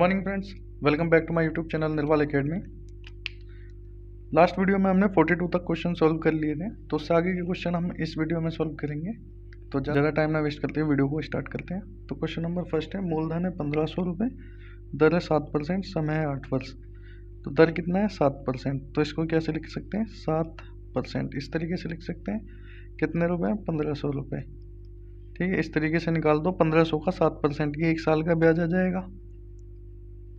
Morning friends, welcome back to my YouTube channel Nirwal academy. Last video में हमने 42 तक question solve कर लिए थे, तो उससे आगे के क्वेश्चन हम इस वीडियो में सॉल्व करेंगे। तो ज़्यादा टाइम ना वेस्ट करते हुए वीडियो को स्टार्ट करते हैं। तो क्वेश्चन नंबर फर्स्ट है, मूलधन है 1500 रुपये, दर है 7%, समय है 8 वर्ष। तो दर कितना है 7%, तो इसको कैसे लिख सकते हैं 7%, इस तरीके से लिख सकते हैं। कितने रुपये 1500 रुपये, ठीक है। इस तरीके से निकाल दो, 1500 का 7%, ये 1 साल का ब्याज आ जाएगा।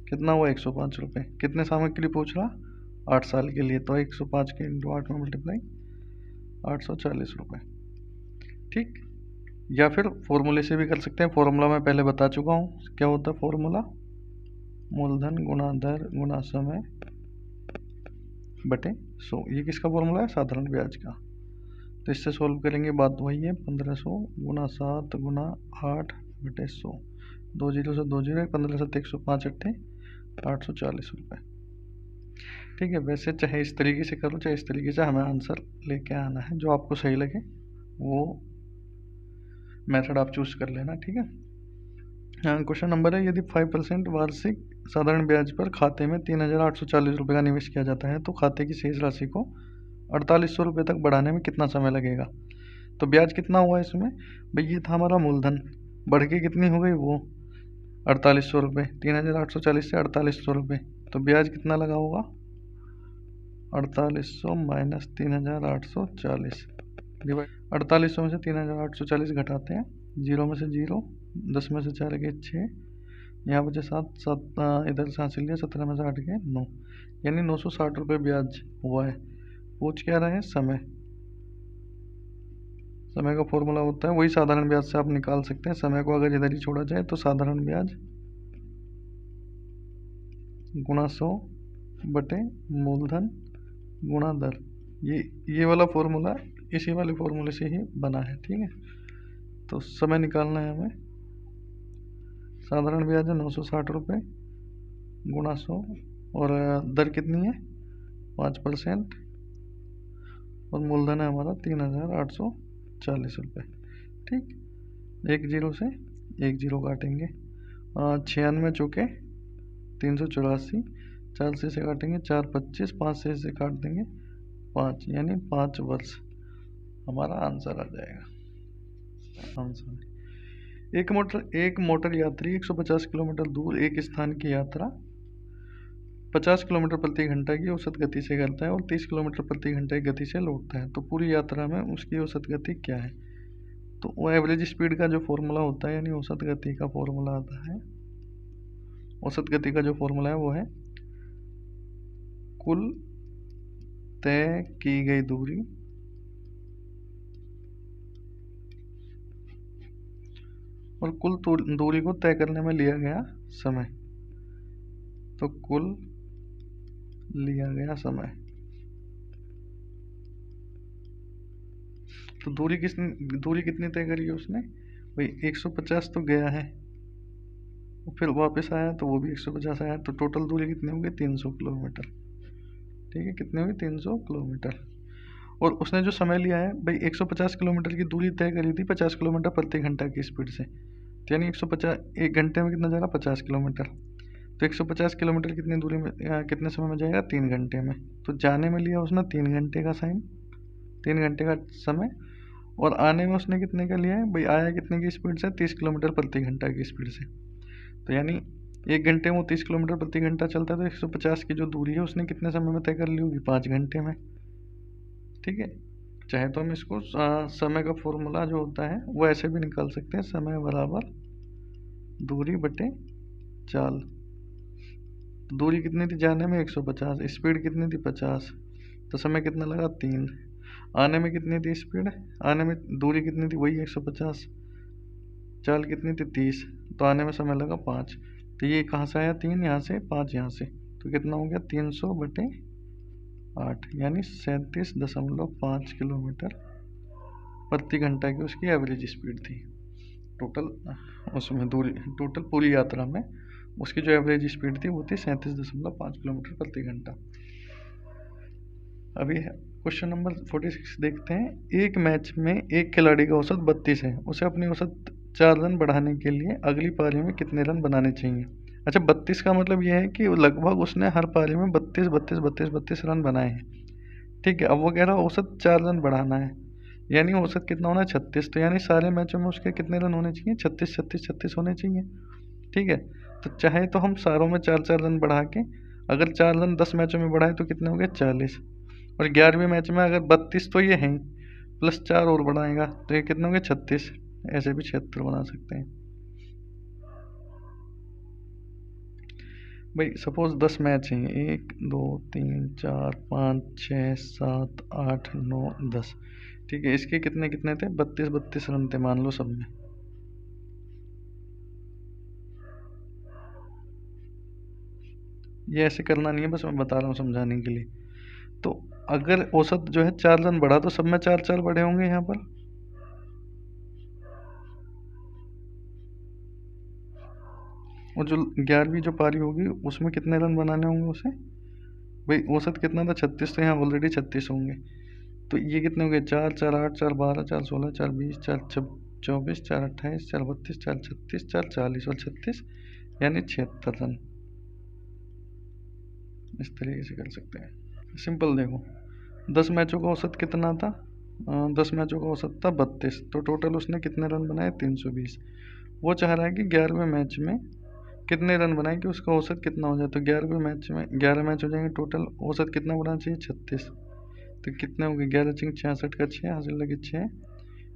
कितना हुआ 105 रुपये। कितने समय के लिए पूछ रहा, 8 साल के लिए। तो 105 के इंटू 8 में मल्टीप्लाई 840 रुपये, ठीक। या फिर फॉर्मूले से भी कर सकते हैं। फॉर्मूला मैं पहले बता चुका हूँ, क्या होता है फॉर्मूला, मूलधन गुणा दर गुणा समय बटे 100। ये किसका फॉर्मूला है, साधारण ब्याज का। तो इससे सोल्व करेंगे, बात वही है, 1500 गुणा 7 गुणा 8 बटे 100। 2 जीरो से 2 जीरो, 15 7 105 अट्ठे 840 रुपये, ठीक है। वैसे चाहे इस तरीके से करो चाहे इस तरीके से, हमें आंसर लेके आना है। जो आपको सही लगे वो मेथड आप चूज कर लेना, ठीक है। क्वेश्चन नंबर है, यदि 5% वार्षिक साधारण ब्याज पर खाते में 3840 रुपये का निवेश किया जाता है तो खाते की शेष राशि को 4800 रुपये तक बढ़ाने में कितना समय लगेगा। तो ब्याज कितना हुआ इसमें भाई, ये था हमारा मूलधन, बढ़ के कितनी हो गई वो 4800 रुपये। 3840 से 4800 रुपये, तो ब्याज कितना लगा होगा 4800 माइनस 3840 डिवाइड 4800 में से 3840 घटाते हैं, 0 में से 0, 10 में से 4 के 6, यहाँ बचे 7 इधर से हासिल लिया, 17 में से 8 के 9, यानी 960 रुपये ब्याज हुआ है। पूछ क्या रहे हैं, समय। समय का फॉर्मूला होता है वही साधारण ब्याज से आप निकाल सकते हैं। समय को अगर इधर ही छोड़ा जाए तो साधारण ब्याज गुणा 100 बटे मूलधन गुणा दर। ये वाला फॉर्मूला इसी वाले फॉर्मूले से ही बना है, ठीक है। तो समय निकालना है हमें, साधारण ब्याज है 960 रुपये गुणा 100, और दर कितनी है 5%, और मूलधन है हमारा 3840 रुपये, ठीक। 1 जीरो से 1 जीरो काटेंगे, 96 चौके 384, 4 से काटेंगे 4 25, 5 से काट देंगे 5, यानी 5 वर्ष हमारा आंसर आ जाएगा। आंसर, एक मोटर यात्री 150 किलोमीटर दूर एक स्थान की यात्रा 50 किलोमीटर प्रति घंटा की औसत गति से करता है और 30 किलोमीटर प्रति घंटा की गति से लौटता है। तो पूरी यात्रा में उसकी औसत गति क्या है। तो वो एवरेज स्पीड का जो फॉर्मूला होता है, यानी औसत गति का फॉर्मूला आता है, औसत गति का जो फॉर्मूला है वो है कुल तय की गई दूरी और कुल दूरी को तय करने में लिया गया समय। तो कुल लिया गया समय, तो दूरी कितनी तय करी है उसने भाई, 150 तो गया है, फिर वापस आया तो वो भी 150 आया, तो टोटल दूरी कितनी होगी 300 किलोमीटर, ठीक है। कितनी होगी 300 किलोमीटर। और उसने जो समय लिया है भाई, 150 किलोमीटर की दूरी तय करी थी 50 किलोमीटर प्रति घंटा की स्पीड से, तो यानी 150 एक घंटे में कितना जाएगा 50 किलोमीटर। तो 150 किलोमीटर कितनी दूरी में कितने समय में जाएगा 3 घंटे में। तो जाने में लिया उसने 3 घंटे का 3 घंटे का समय, और आने में उसने कितने का लिया है भाई, आया कितने की स्पीड से 30 किलोमीटर प्रति घंटा की स्पीड से। तो यानी 1 घंटे में 30 किलोमीटर प्रति घंटा चलता है, तो 150 की जो दूरी है उसने कितने समय में तय कर ली होगी 5 घंटे में, ठीक है। चाहे तो हम इसको समय का फॉर्मूला जो होता है वो ऐसे भी निकाल सकते हैं, समय बराबर दूरी बटे चाल। दूरी कितनी थी जाने में 150, स्पीड कितनी थी 50, तो समय कितना लगा 3। आने में कितनी थी स्पीड, आने में दूरी कितनी थी वही 150, चाल कितनी थी 30, तो आने में समय लगा 5। तो ये कहाँ से आया 3 यहाँ से, 5 यहाँ से, तो कितना हो गया 300 बटे 8, यानी 37.5 किलोमीटर प्रति घंटा की उसकी एवरेज स्पीड थी। टोटल उसमें दूरी, टोटल पूरी यात्रा में उसकी जो एवरेज स्पीड थी वो थी 37.5 किलोमीटर प्रति घंटा। अभी क्वेश्चन नंबर 46 देखते हैं। एक मैच में एक खिलाड़ी का औसत 32 है, उसे अपनी औसत 4 रन बढ़ाने के लिए अगली पारी में कितने रन बनाने चाहिए। अच्छा, 32 का मतलब ये है कि लगभग उसने हर पारी में 32 रन बनाए हैं। ठीक है, अब वो कह रहा है औसत 4 रन बढ़ाना है, यानी औसत कितना होना है 36। तो यानी सारे मैचों में उसके कितने रन होने चाहिए, 36 होने चाहिए। ठीक है, तो चाहे तो हम सारों में 4 रन बढ़ा के, अगर 4 रन 10 मैचों में बढ़ाए तो कितने हो गए 40, और 11वें मैच में अगर 32 तो ये हैं प्लस 4 और बढ़ाएगा तो ये कितने हो गए 36। ऐसे भी 76 बना सकते हैं। भाई सपोज 10 मैच हैं, 1 2 3 4 5 6 7 8 9 10। ठीक है, इसके कितने कितने थे, 32 रन थे मान लो सब में। ये ऐसे करना नहीं है, बस मैं बता रहा हूँ समझाने के लिए। तो अगर औसत जो है 4 रन बढ़ा तो सब में 4 बढ़े होंगे यहाँ पर। और जो 11वीं जो पारी होगी उसमें कितने रन बनाने होंगे उसे। भाई औसत कितना था 36, तो यहाँ ऑलरेडी 36 होंगे। तो ये कितने हो गए, 4 4 8 4 12 4 16 4 20 4 24 4 28 4 32 4 36 4 40 और 36, यानी 76 रन। इस तरीके से कर सकते हैं। सिंपल देखो, 10 मैचों का औसत कितना था, 10 मैचों का औसत था 32, तो टोटल उसने कितने रन बनाए 320। वो चाह रहा है कि 11वें मैच में कितने रन बनाए कि उसका औसत कितना हो जाए। तो 11वें मैच में 11 मैच हो जाएंगे, टोटल औसत कितना बनाना चाहिए 36। तो कितने हो गए, 11 चिंग 66 का 6 हासिल लगी 6,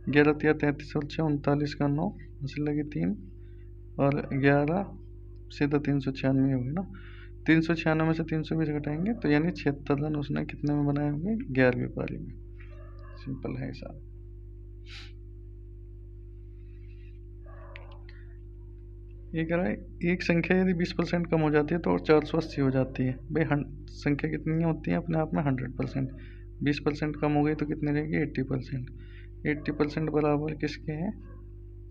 11 तिया 33 और 6 39 का 9 हासिल लगी 3, और 11 सीधा 396 हो गए ना। 396 में से 320 घटाएंगे तो यानी 76 रन उसने कितने में बनाए होंगे, 11वीं पारी में। सिंपल है हिसाब। ये कह रहा है एक संख्या यदि 20% कम हो जाती है तो 480 हो जाती है। भाई संख्या कितनी होती है अपने आप में 100%। 20% कम हो गई तो कितनी रहेगी 80%। 80% बराबर किसके हैं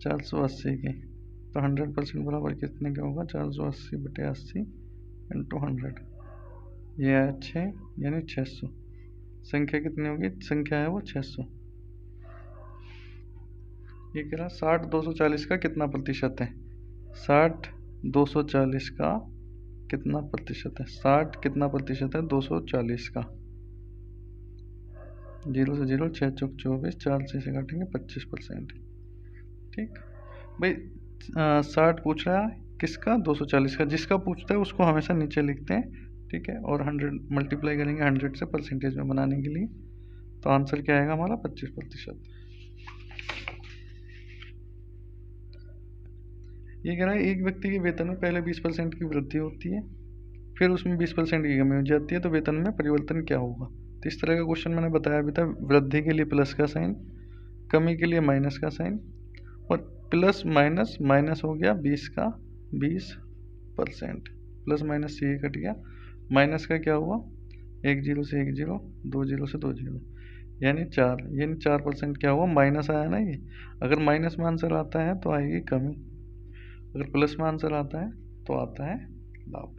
480 के। तो 100% बराबर कितने का होगा 480/80 इंटू 100, ये है 6 यानी 600। संख्या कितनी होगी, संख्या है वो 600। ये कह रहा 60 240 का कितना प्रतिशत है। 60 240 का कितना प्रतिशत है, 60 कितना प्रतिशत है 240 का। 0 से 0 6 चौक 24, 4 से काटेंगे 25%। ठीक भाई, 60 पूछ रहा है किसका 240 का, जिसका पूछता है उसको हमेशा नीचे लिखते हैं। ठीक है, और 100 मल्टीप्लाई करेंगे 100 से परसेंटेज में बनाने के लिए, तो आंसर क्या आएगा हमारा 25%। ये कह रहा है एक व्यक्ति के वेतन में पहले 20% की वृद्धि होती है, फिर उसमें 20% की कमी हो जाती है, तो वेतन में परिवर्तन क्या होगा। तो इस तरह का क्वेश्चन मैंने बताया भी था। वृद्धि के लिए प्लस का साइन, कमी के लिए माइनस का साइन, और प्लस माइनस माइनस हो गया 20 का 20%, प्लस माइनस से ये कट गया, माइनस का क्या हुआ 1 0 से 1 0, 2 0 से 2 0, यानी 4, यानी 4% क्या हुआ माइनस आया ना। ये अगर माइनस में आंसर आता है तो आएगी कमी, अगर प्लस में आंसर आता है तो आता है लाभ।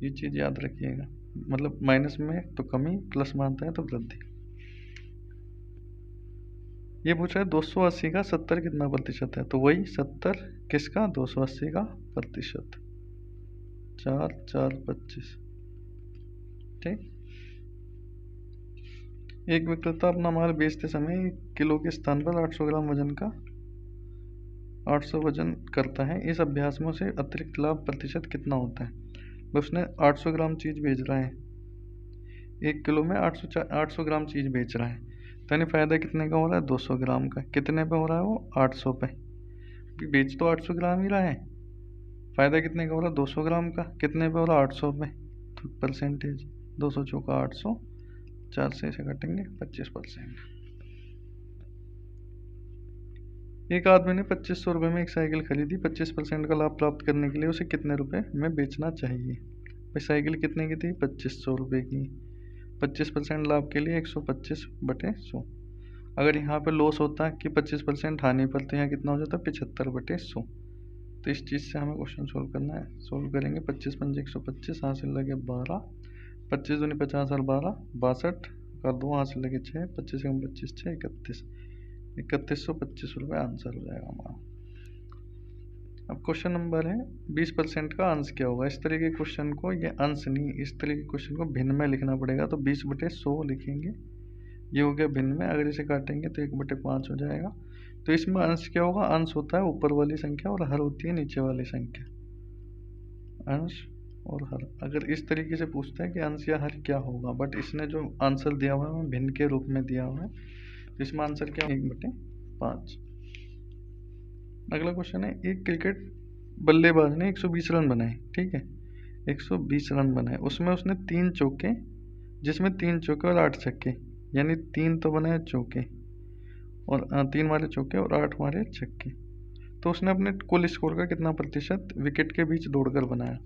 ये चीज़ याद रखिएगा, मतलब माइनस में तो कमी, प्लस में आता है तो वृद्धि। ये पूछ रहा है 280 का 70 कितना प्रतिशत है, तो वही 70 किसका 280 का प्रतिशत, 4 4 25। ठीक, एक विक्रेता अपना माल बेचते समय 1 किलो के स्थान पर 800 ग्राम वजन का 800 वजन करता है। इस अभ्यास में उसे अतिरिक्त लाभ प्रतिशत कितना होता है। उसने 800 ग्राम चीज़ बेच रहा है, 1 किलो में 800 ग्राम चीज़ बेच रहा है, तो यानी फ़ायदा कितने का हो रहा है 200 ग्राम का। कितने पे हो रहा है वो 800 पे, बेच तो 800 ग्राम ही रहा है, फ़ायदा कितने का हो रहा है 200 ग्राम का। कितने पे हो रहा है 800 पे, तो परसेंटेज 200 चौका 800, 4 से इसे काटेंगे 25%। एक आदमी ने 2500 रुपये में एक साइकिल खरीदी। 25% का लाभ प्राप्त करने के लिए उसे कितने रुपए में बेचना चाहिए। भाई साइकिल कितने की थी 2500 रुपये की, 25% लाभ के लिए 125/100। अगर यहाँ पे लॉस होता कि 25% हानि पर, तो यहाँ कितना हो जाता 75/100। तो इस चीज़ से हमें क्वेश्चन सोल्व करना है। सोल्व करेंगे 25 पंजे 125, हासिल लगे 12, 25 दूनी 50 और 12 62 का 2 हासिल लगे 6, 25 कम 25 6 31, 3125 रुपये आंसर हो जाएगा हमारा। अब क्वेश्चन नंबर है 20% का अंश क्या होगा। इस तरह के क्वेश्चन को, ये अंश नहीं, इस तरह के क्वेश्चन को भिन्न में लिखना पड़ेगा। तो 20/100 लिखेंगे, ये हो गया भिन्न में। अगर इसे काटेंगे तो 1/5 हो जाएगा। तो इसमें अंश क्या होगा, अंश होता है ऊपर वाली संख्या और हर होती है नीचे वाली संख्या। अंश और हर, अगर इस तरीके से पूछता है कि अंश या हर क्या होगा, बट इसने जो आंसर दिया हुआ है वो भिन्न के रूप में दिया हुआ है, तो इसमें आंसर क्या, 1/5। अगला क्वेश्चन है, एक क्रिकेट बल्लेबाज ने 120 रन बनाए, ठीक है, 120 रन बनाए, उसमें उसने 3 चौके, जिसमें 3 चौके और 8 छक्के, यानी 3 तो बनाए चौके और 3 मारे चौके और 8 मारे छक्के। तो उसने अपने कुल स्कोर का कितना प्रतिशत विकेट के बीच दौड़कर बनाया।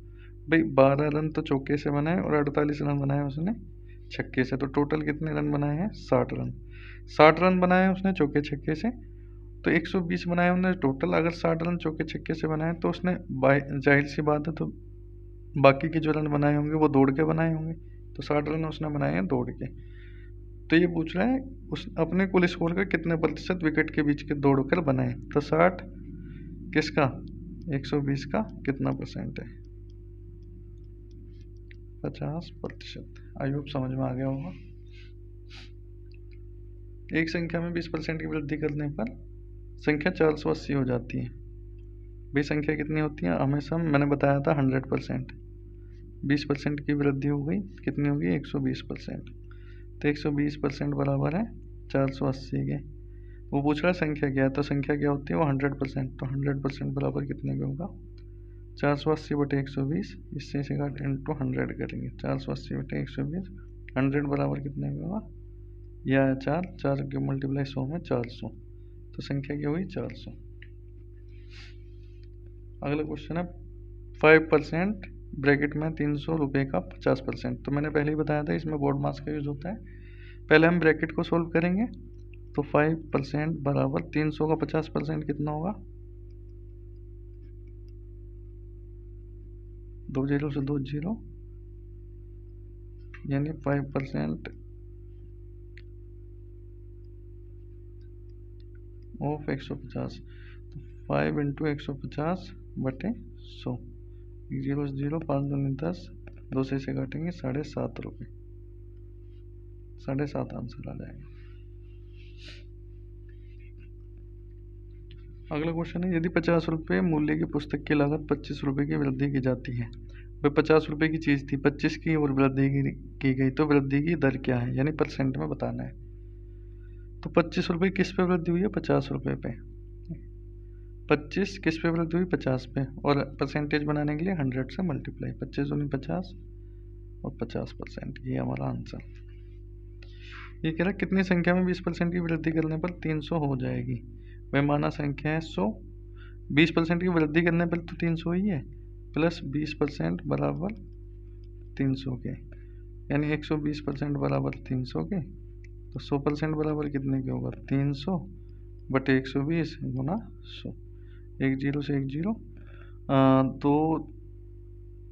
भाई 12 रन तो चौके से बनाए और 48 रन बनाए उसने छक्के से, तो टोटल कितने रन बनाए हैं, 60 रन। 60 रन बनाए उसने चौके छक्के से, तो 120 बनाए हमने टोटल। अगर 60 रन चौके छक्के से बनाए तो उसने जाहिर सी बात है, तो बाकी के जो रन बनाए होंगे वो दौड़ के बनाए होंगे। तो 60 रन उसने बनाए हैं दौड़ के। तो ये पूछ रहा है उस अपने कुल स्कोर का कितने प्रतिशत विकेट के बीच के दौड़ कर बनाए। तो 60 किसका, 120 का कितना परसेंट है, 50%। आई होप समझ में आ गया होगा। एक संख्या में 20% की वृद्धि करने पर संख्या 480 हो जाती है। भाई संख्या कितनी होती है, हमेशा मैंने बताया था 100%। 20% की वृद्धि हो गई, कितनी होगी, 120%। तो 120% बराबर है 480 के। वो पूछ रहा है संख्या क्या है, तो संख्या क्या होती है, वो 100%। तो 100% बराबर कितने का होगा, 480/120, इससे इसे काट इंटू 100 करेंगे, 480/120, 100 बराबर कितने का होगा, यह है 4, 4 के मल्टीप्लाई 100 में 400। तो संख्या क्या हुई, 400। अगला क्वेश्चन है 5% ब्रैकेट में 300 रुपये का 50%। तो मैंने पहले ही बताया था इसमें बोर्ड मास का यूज होता है। पहले हम ब्रैकेट को सोल्व करेंगे। तो 5% बराबर 300 का 50% कितना होगा, 2 जीरो से 2 जीरो, यानी 5% ऑफ 150। तो 5 इंटू 150/100, 0 से 0, 5 दूनी 10, 2 से काटेंगे 7.5 रुपये, 7.5 आंसर आ जाएगा। अगला क्वेश्चन है, यदि 50 रुपये मूल्य की पुस्तक की लागत 25 रुपये की वृद्धि की जाती है। वह 50 रुपये की चीज़ थी, 25 की और वृद्धि की गई, तो वृद्धि की दर क्या है, यानी परसेंट में बताना है। तो 25 रुपये किस पे वृद्धि हुई है, 50 रुपये पे। 25 किस पे वृद्धि हुई, 50 पे, और परसेंटेज बनाने के लिए 100 से मल्टीप्लाई, 25 दूनी 50 और 50%, ये हमारा आंसर। ये कह रहा है कितनी संख्या में 20% की वृद्धि करने पर 300 हो जाएगी। वह माना संख्या है 100, 20% की वृद्धि करने पर तो 300 ही है, प्लस 20% बराबर 300 के, यानी 120% बराबर 300 के। तो 100% बराबर कितने के होगा, 300/120 गुना 100। 1 जीरो से 1 जीरो, 2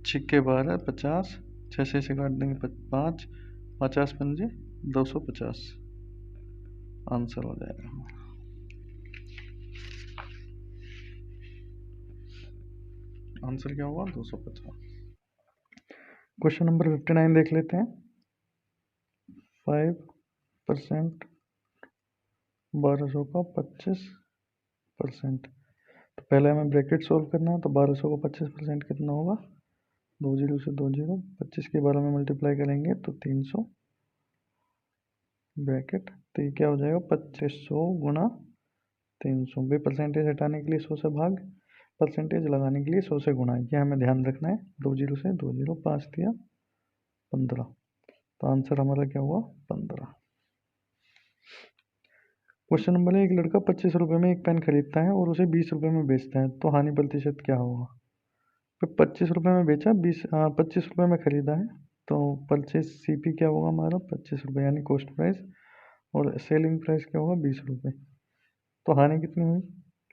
छिक्के 12, 50, 6 से काट देंगे 5, 50 पंजे 250, आंसर हो जाएगा। आंसर क्या होगा, 250। क्वेश्चन नंबर 59 देख लेते हैं। 5% 1200 का 25%। तो पहले हमें ब्रैकेट सोल्व करना है। तो 1200 का 25% कितना होगा, 2 जीरो से 2 जीरो, 25 के 12 में मल्टीप्लाई करेंगे तो 300 ब्रैकेट। तो ये क्या हो जाएगा, 2500 गुना 300। भाई परसेंटेज हटाने के लिए 100 से भाग, परसेंटेज लगाने के लिए 100 से गुणा, ये हमें ध्यान रखना है। 2 जीरो से 2 जीरो, 5 दिया 15। तो आंसर हमारा क्या हुआ, 15। क्वेश्चन नंबर है, एक लड़का 25 रुपये में एक पेन खरीदता है और उसे 20 रुपये में बेचता है, तो हानि प्रतिशत क्या होगा। तो 25 रुपये में बेचा, 25 रुपये में खरीदा है, तो परचेज CP क्या होगा हमारा, 25 रुपये, यानी कॉस्ट प्राइस, और सेलिंग प्राइस क्या होगा, 20 रुपये। तो हानि कितनी हुई,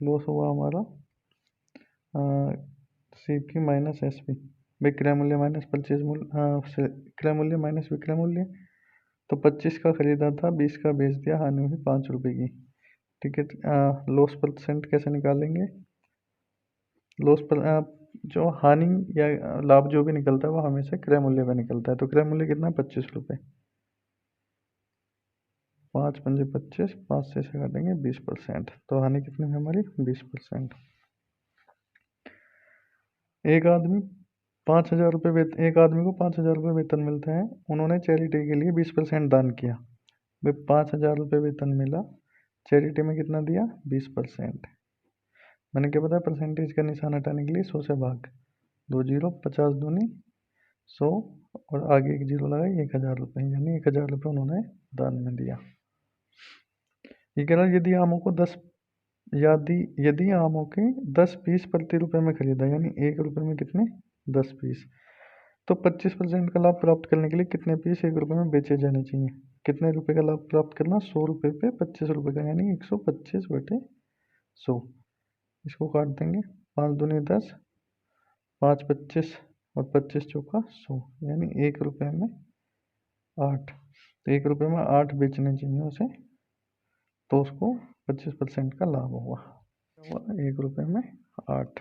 लॉस हुआ हमारा CP माइनस SP, विक्रय मूल्य माइनस परचेज मूल्य, क्रय मूल्य माइनस विक्रय मूल्य। तो 25 का खरीदा था, 20 का बेच दिया, हानि हुई 5 रुपये की। ठीक है, लॉस परसेंट कैसे निकालेंगे, लॉस पर जो हानि या लाभ जो भी निकलता है वो हमेशा क्रय मूल्य पर निकलता है। तो क्रय मूल्य कितना है? 25 रुपये। 5 पंजे 25, 5 से काटेंगे 20%, तो हानि कितनी है हमारी? 20%। एक आदमी 5,000 रुपये वेतन, एक आदमी को 5,000 रुपये वेतन मिलता है, उन्होंने चैरिटी के लिए 20% दान किया। भाई 5,000 रुपये वेतन मिला, चैरिटी में कितना दिया? 20%। मैंने क्या बताया? परसेंटेज का निशान हटाने के लिए 100 से भाग, 2 जीरो, 50 दूनी 100, और आगे एक जीरो लगाई, 1,000 रुपये, यानी 1,000 रुपये उन्होंने दान में दिया। ये कह रहा है यदि आमों को 10 यदि आमों के 10 पीस प्रति रुपये में खरीदा, यानी 1 रुपये में कितने? 10 पीस, तो 25% का लाभ प्राप्त करने के लिए कितने पीस 1 रुपये में बेचे जाने चाहिए? कितने रुपए का लाभ प्राप्त करना? 100 रुपये पे 25 रुपये का, यानी 125/100। इसको काट देंगे, 5 दूनी 10, 5 25 और 25 चौका 100, यानी 1 रुपये में 8। तो 1 रुपये में 8 बेचने चाहिए उसे, तो उसको 25% का लाभ होगा। 1 रुपये में 8।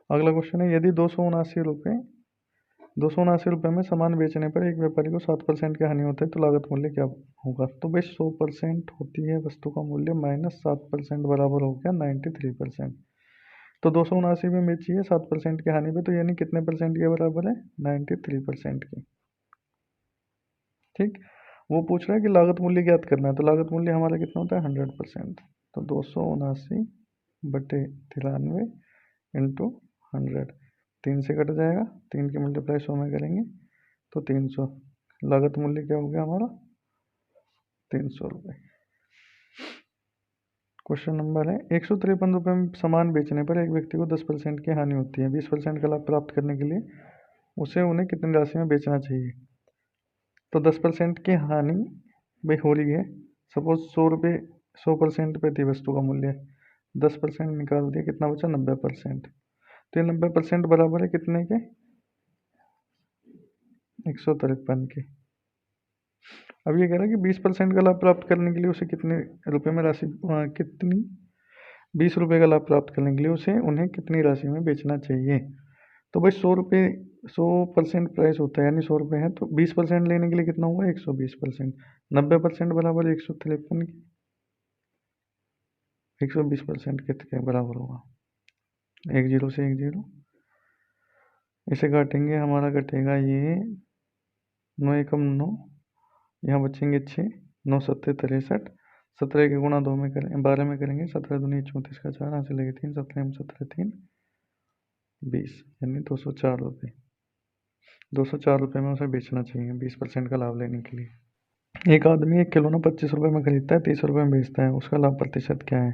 अगला क्वेश्चन है, यदि 279 रुपये में सामान बेचने पर एक व्यापारी को 7% की हानि होता है तो लागत मूल्य क्या होगा? तो भाई 100% होती है वस्तु का मूल्य, माइनस 7% बराबर हो गया 93%। तो 279 में बेची है 7% की हानि पे, तो यानी कितने परसेंट के बराबर है? 93% की। ठीक, वो पूछ रहा है कि लागत मूल्य ज्ञात करना है, तो लागत मूल्य हमारा कितना होता है? 100%। तो 279/93 इंटू 100, 3 से कट जाएगा, 3 की मल्टीप्लाई 100 में करेंगे तो 300। लागत मूल्य क्या हो गया हमारा? 300 रुपये। क्वेश्चन नंबर है, 153 रुपये में सामान बेचने पर एक व्यक्ति को 10% की हानि होती है। 20% का लाभ प्राप्त करने के लिए उन्हें कितनी राशि में बेचना चाहिए? तो 10% की हानि भाई हो रही है, सपोज 100% पे थी वस्तु का मूल्य, 10% निकाल दिया, कितना बचा? 90%। तो 90% बराबर है कितने के? 153 के। अब ये कह रहा है कि 20% का लाभ प्राप्त करने के लिए उसे कितने रुपए में कितनी 20 रुपये का लाभ प्राप्त करने के लिए उन्हें कितनी राशि में बेचना चाहिए? तो भाई 100% प्राइस होता है, यानी 100 रुपये है, तो 20% लेने के लिए कितना हुआ? 120%। 90% बराबर 153 की, 120% कितने बराबर होगा? 1 जीरो से 1 जीरो, इसे काटेंगे, हमारा कटेगा ये 9 एकम 9, यहाँ बचेंगे 6, 9 सत्ते 63, 17 के गुणा 2 में करें, 12 में करेंगे, 17 दूनी 34 का 4, यहाँ से लेके 3, 17 17 3 20, यानी 204 रुपये। 204 रुपये में उसे बेचना चाहिए 20% का लाभ लेने के लिए। एक आदमी एक खिलौना 25 रुपये में खरीदता है, 30 रुपये में बेचता है, उसका लाभ प्रतिशत क्या है?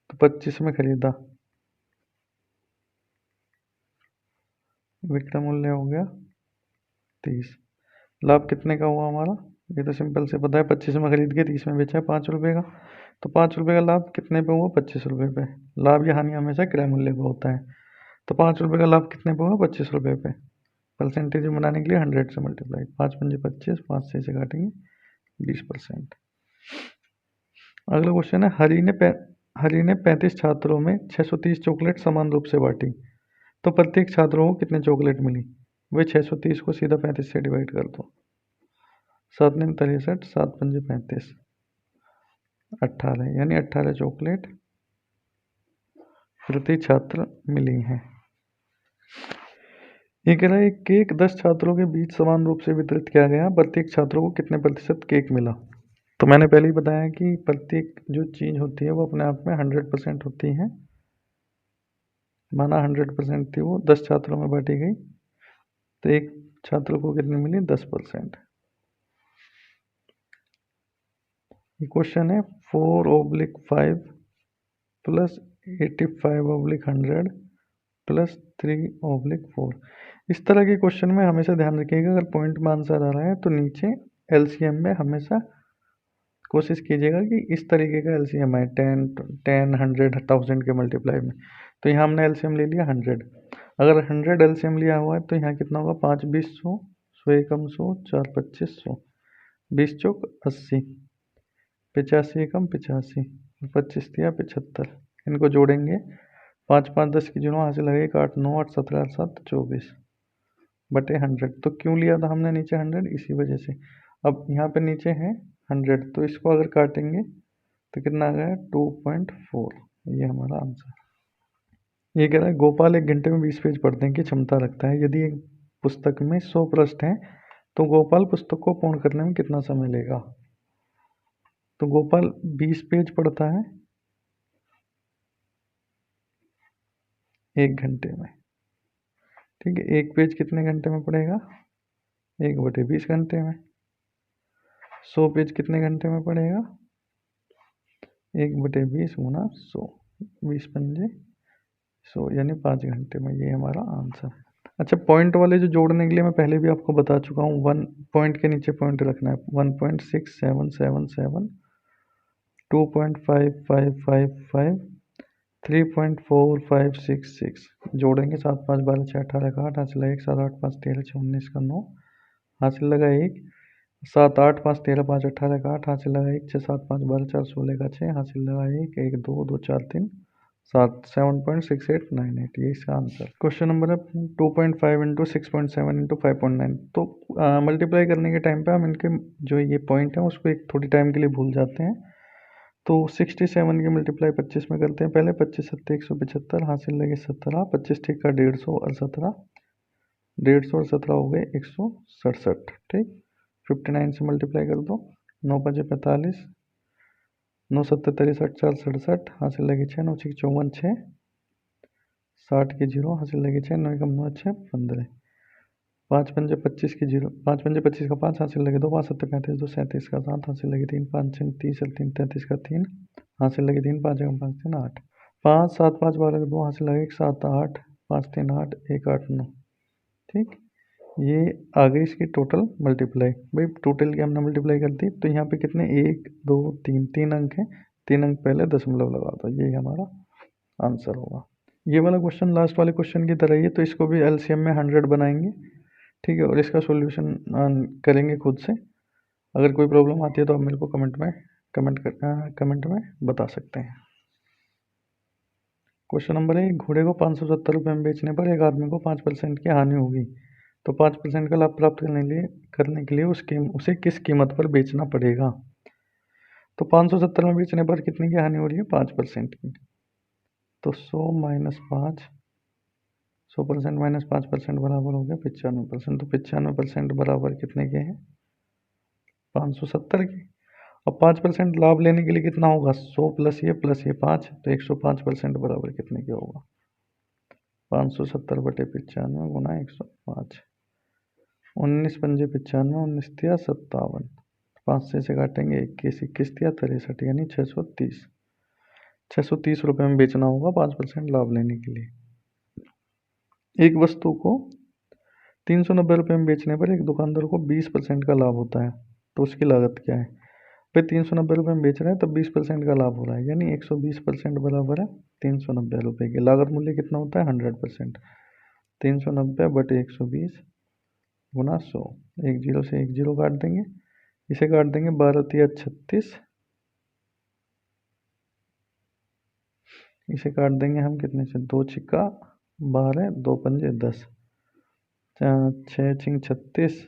तो 25 में खरीदा, विक्रय मूल्य हो गया 30, लाभ कितने का हुआ हमारा? ये तो सिंपल से पता है, 25 में खरीद के 30 में बेचा है 5 रुपये का, तो 5 रुपये का लाभ कितने पे हुआ? 25 रुपये पे। लाभ या हानि हमेशा क्रय मूल्य पे होता है, तो 5 रुपये का लाभ कितने पे हुआ? 25 रुपये पे। परसेंटेज बनाने के लिए 100 से मल्टीप्लाई, 5 पंजे 25, 5 से काटेंगे 20%। अगला क्वेश्चन है, हरी ने 35 छात्रों में 630 चॉकलेट समान रूप से बांटी, तो प्रत्येक छात्रों को कितने चॉकलेट मिली? वे 630 को सीधा 35 से डिवाइड कर दो, 7 9 63, 7 पंजे 35, 18, यानी 18 चॉकलेट प्रति छात्र मिली हैं। ये कह रहा है केक 10 छात्रों के बीच समान रूप से वितरित किया गया, प्रत्येक छात्रों को कितने प्रतिशत केक मिला? तो मैंने पहले ही बताया कि प्रत्येक जो चीज़ होती है वो अपने आप में 100% होती है, माना 100% थी, वो 10 छात्रों में बांटी गई, तो एक छात्र को कितनी मिली? 10%। ये क्वेश्चन है 4/5 प्लस 85/100 प्लस 3/4। इस तरह के क्वेश्चन में हमेशा ध्यान रखिएगा, अगर पॉइंट में आंसर आ रहा है तो नीचे एलसीएम में हमेशा कोशिश कीजिएगा कि इस तरीके का एलसीएम आए, 10 10 100 1000 के मल्टीप्लाई में। तो यहाँ हमने एलसीएम ले लिया 100, अगर 100 एलसीएम लिया हुआ है तो यहाँ कितना होगा? 5 20 100, 100 एकम 100, 4 25 100, 20 चौक 80, 85 एकम 85, 25 दिया 75, इनको जोड़ेंगे 5 5 10 की 0 यहाँ से लगेगा 8 9 8 17 8 7 24 बटे 100। तो क्यों लिया था हमने नीचे 100? इसी वजह से। अब यहाँ पे नीचे है 100, तो इसको अगर काटेंगे तो कितना आ गया? 2.4। ये हमारा आंसर। ये कह रहा है गोपाल 1 घंटे में 20 पेज पढ़ने की क्षमता रखता है। यदि एक पुस्तक में 100 पृष्ठ हैं तो गोपाल पुस्तक को पूर्ण करने में कितना समय लेगा? तो गोपाल 20 पेज पढ़ता है 1 घंटे में। ठीक है, एक पेज कितने घंटे में पढ़ेगा? 1/20 घंटे में। 100 पेज कितने घंटे में पढ़ेगा? 1/20 गुना 100, 20 पंजे 100, यानी 5 घंटे में। ये हमारा आंसर है। अच्छा, पॉइंट वाले जो जोड़ने के लिए मैं पहले भी आपको बता चुका हूँ, 1 पॉइंट के नीचे पॉइंट रखना है। 1.6777, 2.5555, 3.4566 जोड़ेंगे। 7 5 12 6 18 का 8, हासिल लगा 1, 7 8 5 13 6 19 का 9, हासिल लगा 1, 7 8 5 13 5 18 का 8, हासिल लगा 1, 6 7 5 12 4 16 का 6, हासिल लगा 1 1 2 2 4 3 7, 7.6898। ये इसका आंसर। क्वेश्चन नंबर है 2.5 इंटू 6.7 इंटू 5.9। तो मल्टीप्लाई करने के टाइम पे हम इनके जो ये पॉइंट है उसको एक थोड़ी टाइम के लिए भूल जाते हैं। तो 67 की मल्टीप्लाई 25 में करते हैं पहले। 25 7 175, हासिल लगे 17, 25 ठीक का 150 और 17, 150 और 17 हो गए 167। ठीक, 59 से मल्टीप्लाई कर दो। 9 5 45, 9 7 63 4 67, हासिल लगे 6, 9 6 54 6, 60 की 0, हासिल लगे 6, 9 कम 9 6 15, 5 पंजे 25 की 0, 5 पंजे 25 का 5, हासिल लगे 2, 5 7 35 2 37 का 7, हासिल लगे 3, 5 6 30 3 33 का 3, हासिल लगे 3, 5 5 3 8, 5 7 5 12 का 2, हासिल लगे 1 7 8 5 3 8 1 8 9। ठीक, ये आ गई इसकी टोटल मल्टीप्लाई। भाई टोटल की हमने मल्टीप्लाई कर दी, तो यहाँ पे कितने 1 2 3 3 अंक हैं, 3 अंक पहले दशमलव लगा दो, यही हमारा आंसर होगा। ये वाला क्वेश्चन लास्ट वाले क्वेश्चन की तरह ही है, तो इसको भी एलसीएम में 100 बनाएंगे। ठीक है, और इसका सॉल्यूशन करेंगे खुद से। अगर कोई प्रॉब्लम आती है तो आप मेरे को कमेंट में बता सकते हैं। क्वेश्चन नंबर है, घोड़े को 570 रुपये में बेचने पर एक आदमी को 5% की हानि होगी, तो 5% का लाभ प्राप्त करने के लिए उसे किस कीमत पर बेचना पड़ेगा? तो 570 में बेचने पर कितनी की हानि हो रही है? 5% की। तो 100 माइनस 5, 100% माइनस 5% बराबर हो गया 95%। तो 95% बराबर कितने के हैं? 570 के। अब 5% लाभ लेने के लिए कितना होगा? 100 प्लस ये 5, तो 105% बराबर कितने के होगा? 570 बटे 95 गुना 105, 19 पंजे 95, 19 तिया 57, 5 से काटेंगे 21, 21 तिया 63, यानी 630। 630 रुपये में बेचना होगा 5% लाभ लेने के लिए। एक वस्तु को 390 रुपये में बेचने पर एक दुकानदार को 20% का लाभ होता है, तो उसकी लागत क्या है? भाई 390 रुपये में बेच रहे हैं तो 20% का लाभ हो रहा है, यानी 120% बराबर है 390 रुपये की। लागत मूल्य कितना होता है? 100%। 390 बटे 120 गुना 100, 1 0 से 1 0 काट देंगे, इसे काट देंगे 12 तिया 36, इसे काट देंगे हम कितने से? 2 छिक्का 12, 2 पंजे 10, 6 छिंग 36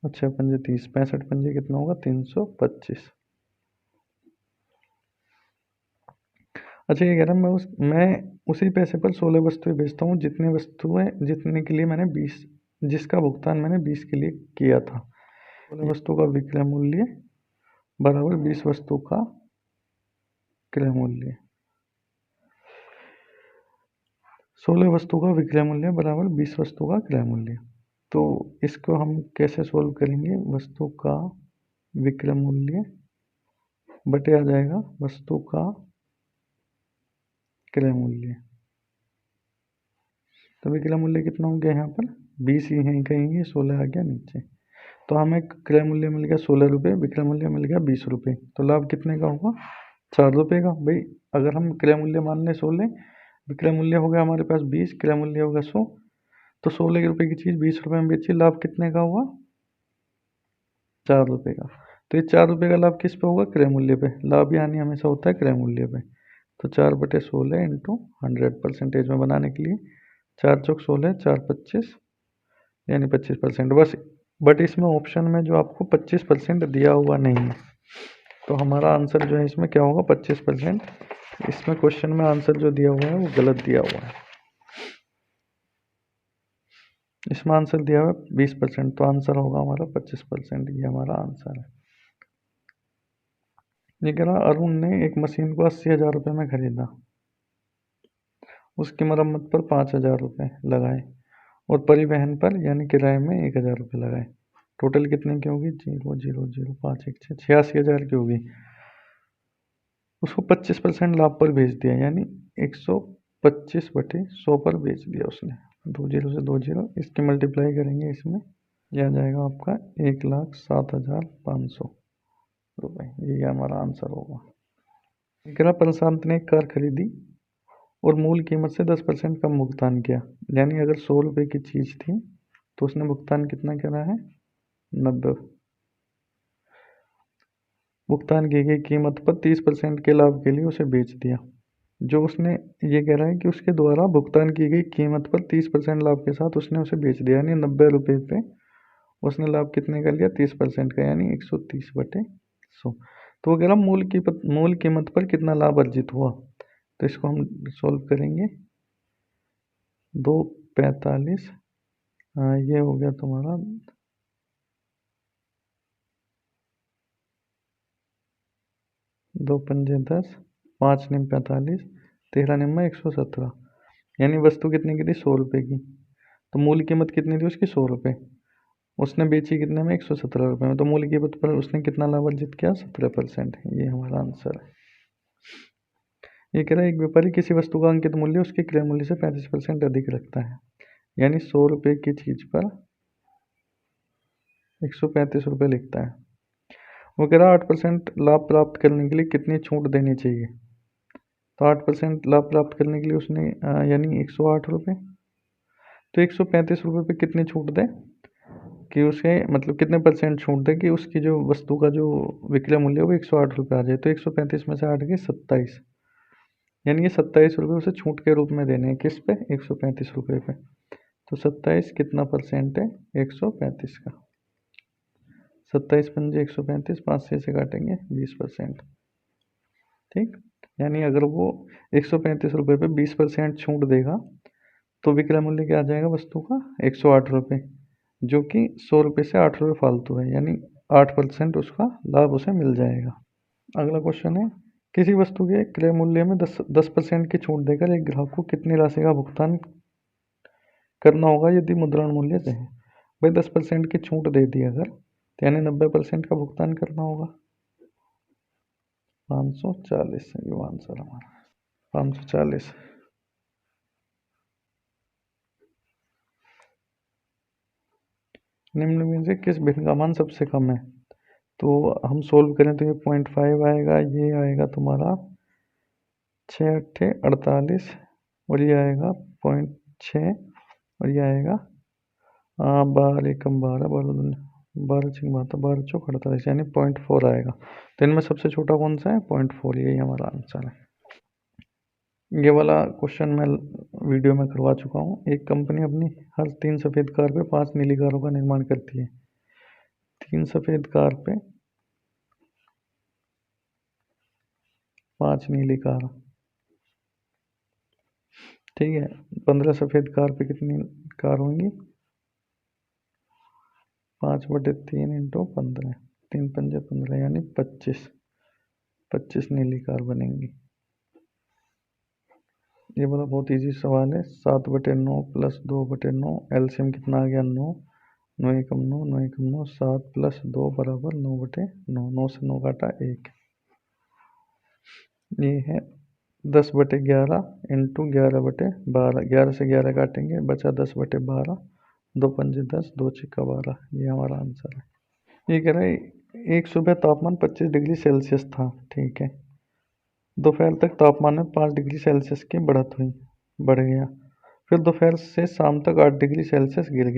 और 6 पंजे 30, 65 पंजे कितना होगा? 325। अच्छा, ये कह रहा है मैं उसी पैसे पर 16 वस्तुएं बेचता हूँ जितने के लिए मैंने 20, जिसका भुगतान मैंने 20 के लिए किया था। 16 वस्तु का विक्रय मूल्य बराबर 20 वस्तु का क्रय मूल्य। 16 वस्तु का विक्रय मूल्य बराबर 20 वस्तु का क्रय मूल्य। तो इसको हम कैसे सोल्व करेंगे? वस्तु का विक्रय मूल्य बटे आ जाएगा वस्तु का क्रय मूल्य। तो विक्रय मूल्य कितना हो गया? यहाँ पर 20 ही है, कहेंगे 16 आ गया नीचे। तो हमें क्रय मूल्य मिल गया 16 रुपये, विक्रय मूल्य मिल गया 20 रुपये, तो लाभ कितने का होगा? 4 रुपये का। भाई अगर हम क्रय मूल्य मान लें 16, विक्रय मूल्य हो गया हमारे पास 20, क्रय मूल्य होगा 100, तो 16 रुपये की चीज़ 20 रुपये में बेची, लाभ कितने का हुआ? 4 रुपये का। तो ये 4 रुपये का लाभ किस पे होगा? क्रय मूल्य पे। लाभ यानी हमेशा होता है क्रय मूल्य पे। तो 4/16 इंटू 100 परसेंटेज में बनाने के लिए 4 चौक 16, 4 25 यानी 25% बस। बट इसमें ऑप्शन में जो आपको 25% दिया हुआ नहीं है, तो हमारा आंसर जो है इसमें क्या होगा 25%। इसमें क्वेश्चन में आंसर जो दिया हुआ है वो गलत दिया हुआ है। इसमें आंसर दिया हुआ है 20%, तो आंसर होगा हमारा 25%। ये हमारा आंसर है। ये कह रहा अरुण ने एक मशीन को 80,000 रुपये में खरीदा, उसकी मरम्मत पर 5,000 रुपये लगाए और परिवहन पर यानी किराए में 1,000 रुपये लगाए। टोटल कितने की होगी? 0,00516 86,000 की होगी। उसको 25% लाभ पर बेच दिया, यानी 125/100 पर बेच दिया उसने। 2 0 से 2 0, इसकी मल्टीप्लाई करेंगे इसमें, यह आ जाएगा आपका 1,07,500 रुपये। ये हमारा आंसर होगा। कह रहा प्रशांत ने एक कार खरीदी और मूल कीमत से 10% कम भुगतान किया, यानी अगर 100 रुपये की चीज़ थी तो उसने भुगतान कितना करा है? 90। भुगतान की गई कीमत पर 30% के लाभ के लिए उसे बेच दिया। जो उसने ये कह रहा है कि उसके द्वारा भुगतान की गई कीमत पर 30% लाभ के साथ उसने उसे बेच दिया, यानी 90 रुपये पे उसने लाभ कितने का लिया? 30% का, यानी 130/100। तो वो कह रहा मूल कीमत पर कितना लाभ अर्जित हुआ। तो इसको हम सॉल्व करेंगे। 245, ये हो गया तुम्हारा 2 पंजे 10, 5 निम 45, 13 निम्मा 117, यानी वस्तु कितने की थी? 100 रुपये की। तो मूल कीमत कितनी थी उसकी? 100 रुपये। उसने बेची कितने में? 117 रुपये में। तो मूल कीमत पर उसने कितना लाभ अर्जित किया? 17%। ये हमारा आंसर है। ये कह रहा है एक व्यापारी किसी वस्तु का अंकित मूल्य उसके क्रय मूल्य से 35% अधिक रखता है, यानी 100 रुपये की चीज पर 135 रुपये लिखता है। वो कह रहा है 8% लाभ प्राप्त करने के लिए कितनी छूट देनी चाहिए। तो 8% लाभ प्राप्त करने के लिए उसने यानी 108 रुपये, तो 135 रुपये पे कितनी छूट दे कि उसे मतलब कितने % छूट दे कि उसकी जो वस्तु का जो विक्रय मूल्य है वो 108 रुपये आ जाए। तो 135 में से 8 गए 27, यानी ये 27 रुपये उसे छूट के रूप में देने हैं। किस पे? 135 रुपये पे। तो 27 कितना % है? 135 का। 27 पंजे 135, 5 से काटेंगे 20%। ठीक, यानी अगर वो 135 रुपये पे 20% छूट देगा तो विक्रय मूल्य क्या आ जाएगा वस्तु का? 108 रुपये, जो कि 100 रुपये से 8 रुपये फालतू है, यानी 8% उसका लाभ उसे मिल जाएगा। अगला क्वेश्चन है किसी वस्तु के क्रय मूल्य में 10% की छूट देकर एक ग्राहक को कितनी राशि का भुगतान करना होगा यदि मुद्रण मूल्य से है। भाई 10% की छूट दे दी अगर, तो यानी 90% का भुगतान करना होगा। 540 ये आंसर हमारा 540। निम्न में से किस भिन्न का मान सबसे कम है। तो हम सोल्व करें तो ये 0.5 आएगा, ये आएगा तुम्हारा 6 8 48 और ये आएगा 0.6 और ये आएगा 12 एकम 12 12 6 12 12 चौक 48, यानी 0.4 आएगा। तो इनमें सबसे छोटा कौन सा है? 0.4। यही हमारा आंसर है। ये वाला क्वेश्चन मैं वीडियो में करवा चुका हूँ। एक कंपनी अपनी हर 3 सफ़ेद कार पे 5 नीली कारों का निर्माण करती है। 3 सफ़ेद कार पे 5 नीली कार, ठीक है। 15 सफ़ेद कार पे कितनी कार होंगी? 5/3 इंटू 15, 3 पंजे 15, यानी 25 नीली कार बनेंगी। ये वाला बहुत इजी सवाल है। 7/9 प्लस 2/9, एलसीएम कितना आ गया? 9, 9 एकम 9, 9 एकम 9, 7 प्लस 2 बराबर 9/9, 9 से 9 काटा 1। ये है 10/11 इंटू 11/12, 11 से 11 काटेंगे बचा 10/12, 2 पंजे 10, 2 छिक्का 12। ये हमारा आंसर है। ये कह रहा है एक सुबह तापमान 25 डिग्री सेल्सियस था, ठीक है। दोपहर तक तापमान में 5 डिग्री सेल्सियस की बढ़ गया। फिर दोपहर से शाम तक 8 डिग्री सेल्सियस गिर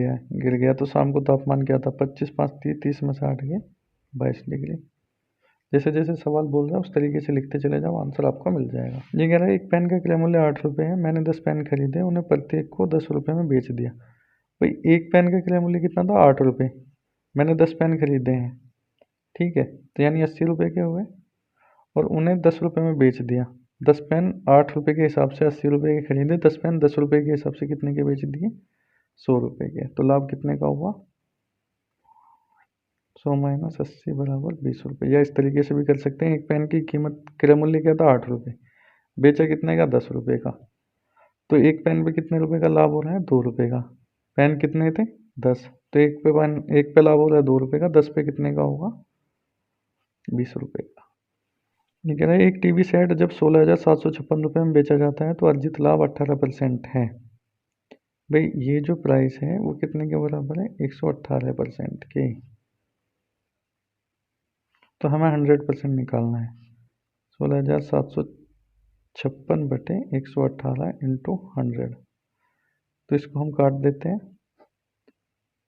गया। तो शाम को तापमान क्या था? 25 5 30, 30 में से 8 गए 22 डिग्री। जैसे जैसे सवाल बोल रहा है उस तरीके से लिखते चले जाओ, आंसर आपको मिल जाएगा। ये कह रहा है एक पेन का क्रय मूल्य 8 रुपये है, मैंने 10 पेन खरीदे, उन्हें प्रत्येक को 10 रुपये में बेच दिया। भाई एक पेन का क्रय मूल्य कितना था? 8 रुपये। मैंने 10 पेन खरीदे हैं, ठीक है, तो यानी 80 रुपये के हुए, और उन्हें 10 रुपये में बेच दिया। 10 पेन 8 रुपये के हिसाब से 80 रुपये के खरीदे, 10 पेन 10 रुपये के हिसाब से कितने के बेच दिए? 100 रुपये के। तो लाभ कितने का हुआ? 100 माइनस 80 बराबर 20 रुपये। या इस तरीके से भी कर सकते हैं, एक पेन की कीमत क्रय मूल्य क्या था? 8 रुपये, बेचा कितने का? 10 रुपये का। तो एक पेन पे कितने रुपए का लाभ हो रहा है? 2 रुपये का। पेन कितने थे? 10। तो एक पे लाभ हो रहा है 2 रुपये का, 10 पे कितने का होगा? 20 रुपये का। ये कह रहा है एक टीवी सेट जब 16,756 रुपये में बेचा जाता है तो अर्जित लाभ 18% है। भाई ये जो प्राइस है वो कितने के बराबर है? 118% के। तो हमें 100% निकालना है। 16,756 बटे 118 इंटू 100। तो इसको हम काट देते हैं,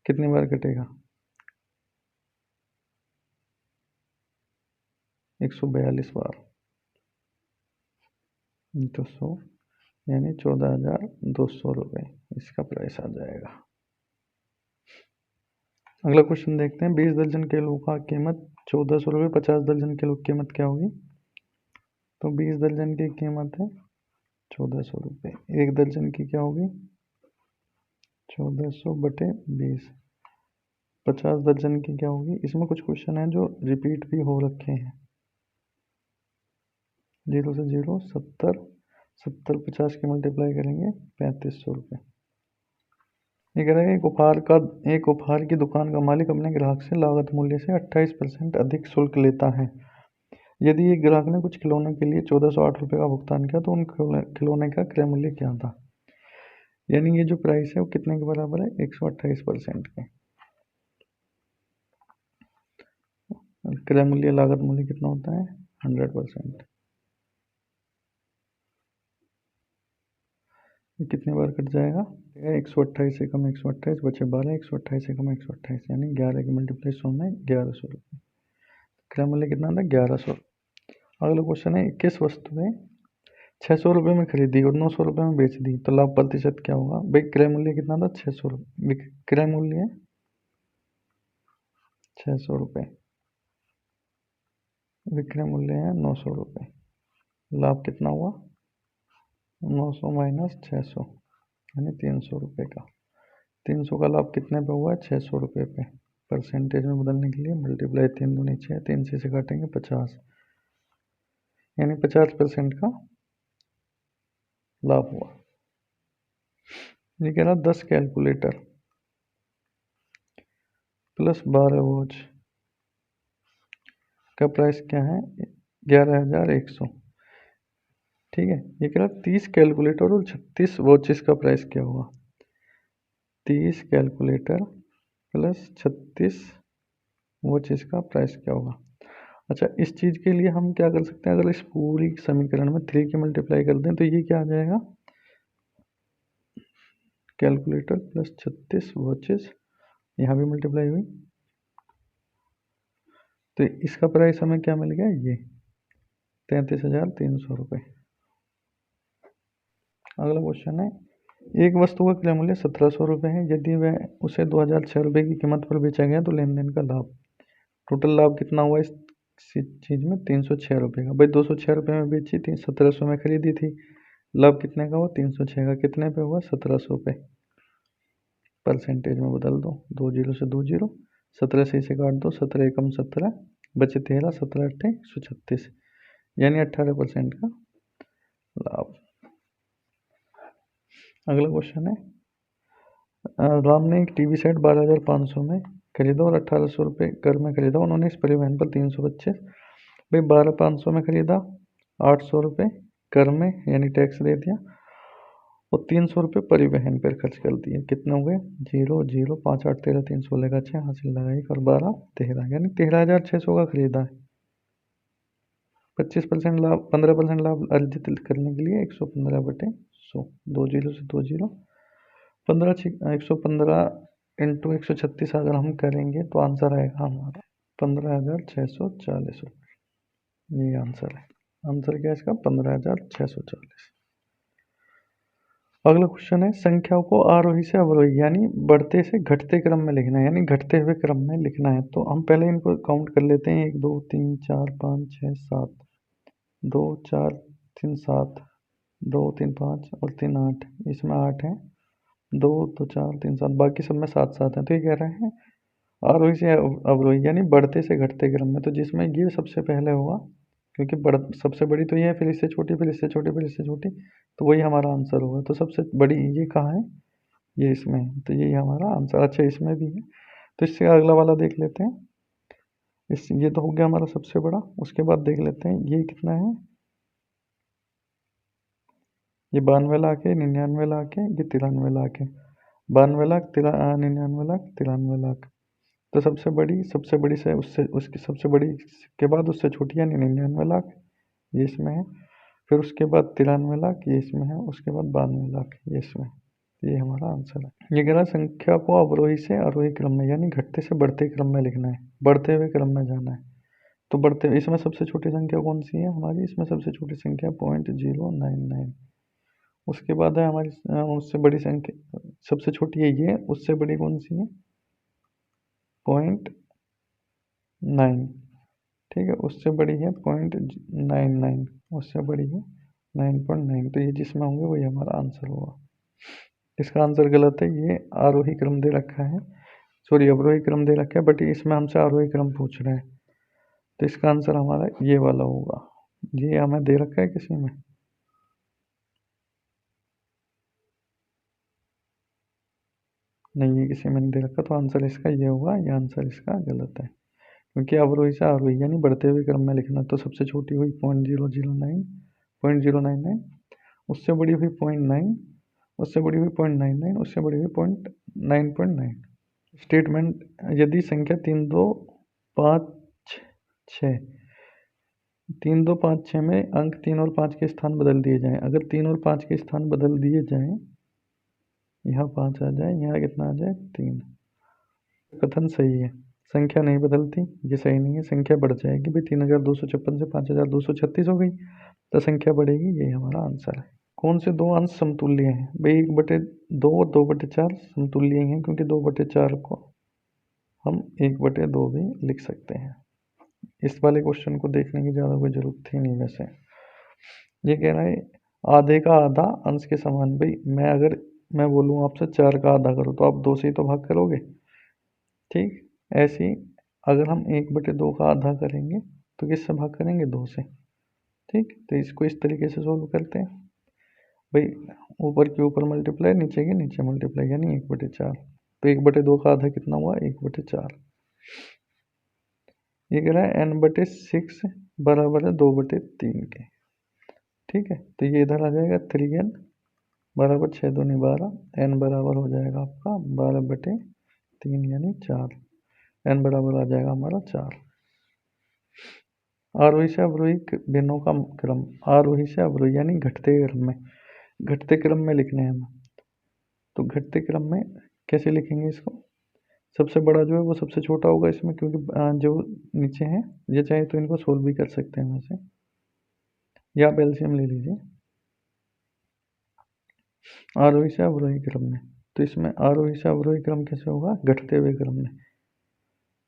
कितनी बार कटेगा? 142 बार इंटू 100, यानी 14,200 रुपये इसका प्राइस आ जाएगा। अगला क्वेश्चन देखते हैं। 20 दर्जन केलों का कीमत 1400 रुपये, 50 दर्जन केलों की कीमत क्या होगी? तो 20 दर्जन की कीमत है 1400 रुपये, एक दर्जन की क्या होगी? 1400 बटे 20। 50 दर्जन की क्या होगी? इसमें कुछ क्वेश्चन है जो रिपीट भी हो रखे हैं। 0 से 0, 70, 70 50 की मल्टीप्लाई करेंगे 3500 रुपये। ये कह रहा है एक उपहार की दुकान का मालिक अपने ग्राहक से लागत मूल्य से 28% अधिक शुल्क लेता है। यदि एक ग्राहक ने कुछ खिलौने के लिए 1408 रुपये का भुगतान किया तो उन खिलौने का क्रय मूल्य क्या था? यानी ये जो प्राइस है वो कितने के बराबर है? 128% के। क्रय मूल्य लागत मूल्य कितना होता है? 100%। ये कितने बार कट जाएगा? 128 से कम 128 बचे 12, 128 से कम 128, यानी 11 की मल्टीप्लाई 100 में 1100 रुपये। क्रय मूल्य कितना था? 1100। अगला क्वेश्चन है 21 वस्तुएं 600 रुपये में खरीदी और 900 रुपये में बेच दी तो लाभ प्रतिशत क्या होगा? भाई क्रय मूल्य कितना था? 600 रुपये। क्रय मूल्य है 600 रुपये, विक्रय मूल्य है 900 रुपये। लाभ कितना हुआ? 900 माइनस 600, यानी 300 रुपये का। 300 का लाभ कितने पे हुआ है? 600 रुपये पे। परसेंटेज में बदलने के लिए मल्टीप्लाई 3 दूनी 6, 3 से काटेंगे 50, यानी 50% का लाभ हुआ। ये कह रहा 10 कैलकुलेटर प्लस 12 वॉच का प्राइस क्या है? 11,100। ठीक है। ये कह रहा 30 कैलकुलेटर और 36 वॉचेस का प्राइस क्या होगा? 30 कैलकुलेटर प्लस 36 वॉचेस का प्राइस क्या होगा? अच्छा, इस चीज़ के लिए हम क्या कर सकते हैं? अगर इस पूरी समीकरण में 3 की मल्टीप्लाई कर दें तो ये क्या आ जाएगा? कैलकुलेटर प्लस 36 वॉचेस, यहाँ भी मल्टीप्लाई हुई तो इसका प्राइस हमें क्या मिल गया? ये 33,300 रुपये। अगला क्वेश्चन है एक वस्तु का क्रय मूल्य 1700 रुपये है, यदि वह उसे 2006 रुपये की कीमत पर बेचा गया तो लेन देन का लाभ, टोटल लाभ कितना हुआ इस चीज़ में? 306 रुपये का। भाई 206 रुपये में बेची थी, 1700 में खरीदी थी, लाभ कितने का हुआ? 306 का। कितने पे हुआ? 1700 पे। परसेंटेज में बदल दो, 2 जीरो से 2 जीरो, 17 से इसे काट दो, 17 एकम 17 बचे 13, 17 अट्ठे 136, यानी 18% का लाभ। अगला क्वेश्चन है राम ने एक टीवी सेट 12,500 में खरीदा और 1,800 रुपये कर में खरीदा। उन्होंने इस परिवहन पर 325, भाई 12,500 में खरीदा, 800 रुपये कर में यानी टैक्स दे दिया, और 300 रुपये परिवहन पर खर्च कर दिए। कितने हो गए? 0 0 5 8 13 3 16 का 6 हासिल लगा 1 और 12 13, यानी 13,600 का खरीदा है। 25% लाभ, 15% लाभ अर्जित करने के लिए 115 बटे 100, 2 जीरो से 2 जीरो, 115 इंटू 136 अगर हम करेंगे तो आंसर आएगा हमारा 15,640 रुपये। ये आंसर है। आंसर क्या है इसका? 15,640। अगला क्वेश्चन है, संख्याओं को आरोही से अवरोही यानी बढ़ते से घटते क्रम में लिखना है, यानी घटते हुए क्रम में लिखना है। तो हम पहले इनको काउंट कर लेते हैं। 1 2 3 4 5 6 7, 2 4 3 7, 2 3 5 और 3 8, इसमें 8 है। 2 2 4 3 7, बाकी सब में 7 7 है। तो ये कह रहे हैं आरोही से अवरोही यानी बढ़ते से घटते क्रम में। तो जिसमें ये सबसे पहले होगा, क्योंकि सबसे बड़ी तो ये है, फिर इससे छोटी, फिर इससे छोटी, फिर इससे छोटी, तो वही हमारा आंसर होगा। तो सबसे बड़ी ये कहाँ है? ये इसमें है, तो यही हमारा आंसर। अच्छा, इसमें भी है, तो इससे अगला वाला देख लेते हैं। ये तो हो गया हमारा सबसे बड़ा। उसके बाद देख लेते हैं ये कितना है। ये 92 लाख है, 99 लाख है, ये 93 लाख है। 92 लाख, 99 लाख, 93 लाख। तो सबसे बड़ी से उससे उसकी सबसे बड़ी के बाद उससे छोटी यानी 99 लाख, ये इसमें है। फिर उसके बाद 93 लाख, ये इसमें है। उसके बाद 92 लाख, ये इसमें है। ये हमारा आंसर है। ये कह रहा है संख्या को अवरोही से आरोही क्रम में यानी घटते से बढ़ते क्रम में लिखना है, बढ़ते हुए क्रम में जाना है। तो बढ़ते, इसमें सबसे छोटी संख्या कौन सी है हमारी? इसमें सबसे छोटी संख्या 0.099। उसके बाद है हमारी उससे बड़ी संख्या, सबसे छोटी है ये, उससे बड़ी कौन सी है? 0.9। ठीक है, उससे बड़ी है 0.99, उससे बड़ी है 9.9। तो ये जिसमें होंगे वही हमारा आंसर होगा। इसका आंसर गलत है, ये आरोही क्रम दे रखा है, सॉरी अवरोही क्रम दे रखा है, बट इसमें हमसे आरोही क्रम पूछ रहे हैं। तो इसका आंसर हमारा ये वाला होगा। ये हमें दे रखा है किसी में? नहीं, ये किसी में नहीं दे रखा, तो आंसर इसका ये होगा। ये आंसर इसका गलत है, क्योंकि अवरोही से आरोही यानी बढ़ते हुए क्रम में लिखना। तो सबसे छोटी हुई 0.009, 0.099, उससे बड़ी हुई 0.9, उससे बड़ी हुई 0.99, उससे बड़ी हुई 0.9। स्टेटमेंट, यदि संख्या 3 2 5 6, 3 2 5 6 में अंक 3 और 5 के स्थान बदल दिए जाएं। अगर 3 और 5 के स्थान बदल दिए जाएं, यहाँ 5 आ जाए, यहाँ कितना आ जाए? 3। कथन सही है, संख्या नहीं बदलती, ये सही नहीं है। संख्या बढ़ जाएगी भाई, 3256 से 5236 हो गई, तो संख्या बढ़ेगी। यही हमारा आंसर है। कौन से दो अंश समतुल्य हैं? भाई 1/2 और 2/4 समतुल्य ही हैं, क्योंकि 2/4 को हम 1/2 भी लिख सकते हैं। इस वाले क्वेश्चन को देखने की ज़्यादा कोई ज़रूरत थी नहीं वैसे। ये कह रहा है आधे का आधा अंश के समान। भाई मैं बोलूँ आपसे 4 का आधा करो, तो आप 2 से ही तो भाग करोगे। ठीक, ऐसे ही अगर हम 1/2 का आधा करेंगे तो किससे भाग करेंगे? 2 से। ठीक, तो इसको इस तरीके से सोल्व करते हैं। भाई ऊपर के ऊपर मल्टीप्लाई, नीचे के नीचे मल्टीप्लाई, यानी 1/4। तो 1/2 का आधा कितना हुआ? 1/4। ये कह रहा है n/6 बराबर है 2/3 के। ठीक है, तो ये इधर आ जाएगा 3n बराबर 6 दूनी 12, n बराबर हो जाएगा आपका 12/3 यानी 4। n बराबर आ जाएगा हमारा 4। आरोही से अवरोही भिन्नों का क्रम, आरोही से अवरोही यानी घटते क्रम में लिखने हैं हमें। तो घटते क्रम में कैसे लिखेंगे इसको? सबसे बड़ा जो है वो सबसे छोटा होगा इसमें, क्योंकि जो नीचे है, ये चाहे तो इनको सोल्व भी कर सकते हैं वैसे, या आप एलसीएम ले लीजिए। आरोही से अवरोही क्रम में, तो इसमें आरोही से अवरोही क्रम कैसे होगा? घटते हुए क्रम में।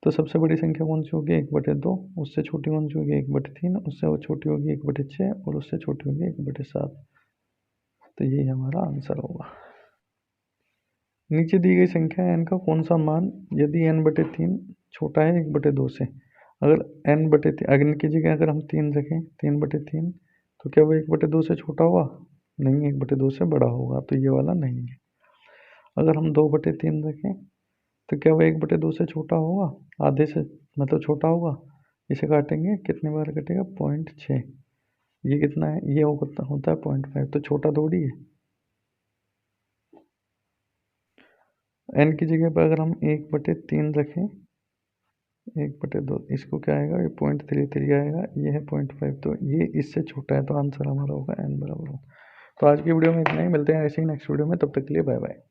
तो सबसे बड़ी संख्या कौन सी होगी? 1/2, उससे छोटी कौन सी होगी? 1/3, उससे वो छोटी होगी 1/6, और उससे छोटी होगी 1/7। तो यही हमारा आंसर होगा। नीचे दी गई संख्या n का कौन सा मान यदि n/3 छोटा है 1/2 से? अगर n/3, अगर इनकी जगह अगर हम 3 रखें, 3/3, तो क्या वो 1/2 से छोटा हुआ? नहीं, 1/2 से बड़ा होगा, तो ये वाला नहीं है। अगर हम 2/3 रखें, तो क्या वो 1/2 से छोटा होगा? आधे से मतलब छोटा होगा। इसे काटेंगे, कितने बार कटेगा? 0.6। ये कितना है? ये होता है 0.5, तो छोटा थोड़ी है। n की जगह पर अगर हम 1/3 रखें, 1/2, इसको क्या आएगा? ये 0.33 आएगा, ये है 0.5, तो ये इससे छोटा है, तो आंसर हमारा होगा n बराबर 1। तो आज की वीडियो में इतना ही, मिलते हैं ऐसे ही नेक्स्ट वीडियो में, तब तक के लिए बाय बाय।